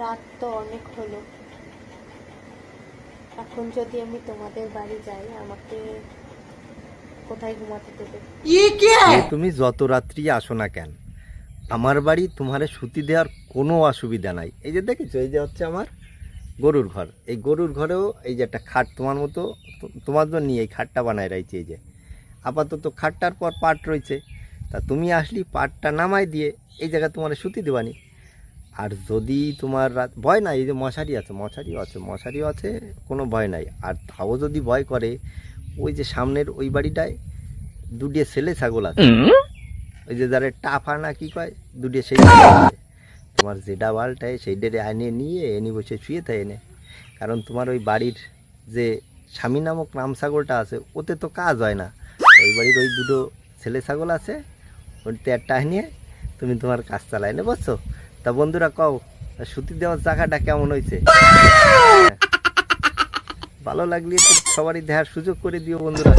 রাত তো অনেক হলো, এখন যদি আমি তোমাদের বাড়ি যাই আমাকে কোথায় ঘুমাতে দেবে? তুমি যত রাত্রি আসো না কেন, আমার বাড়ি তোমারে সুতি দেওয়ার কোনো অসুবিধা নাই। এই যে দেখেছো, এই যে হচ্ছে আমার গরুর ঘর। এই গরুর ঘরেও এই যে একটা খাট তোমার মতো, তোমার জন্য এই খাটটা বানায় রাখছি। এই যে আপাতত খাটটার পর পাট রয়েছে, তা তুমি আসলি পাটটা নামাই দিয়ে এই জায়গায় তোমার সুতি দেবানি। আর যদি তোমার রাত ভয় নাই, এই যে মশারিও আছে, কোনো ভয় নাই। আর তাও যদি ভয় করে, ওই যে সামনের ওই বাড়িটায় দুটিয়ে ছেলে ছাগল আছে, ওই যে যারা টাফা না কি কয়, দুটিয়ে সেই আছে। তোমার যেটা বালটায় সেই ডেরে আনে নিয়ে এনে বসে শুয়ে থাকে এনে। কারণ তোমার ওই বাড়ির যে স্বামী নামক রাম ছাগলটা আছে, ওতে তো কাজ হয় না। ওই বাড়ির ওই দুটো ছেলে ছাগল আছে, ওইতে একটা নিয়ে তুমি তোমার কাজ চালাই নে, বুঝছো? তা বন্ধুরা কও, সুতি দেওয়ার জায়গাটা কেমন হয়েছে? ভালো লাগলে তো সবারই দেখার সুযোগ করে দিও বন্ধুরা।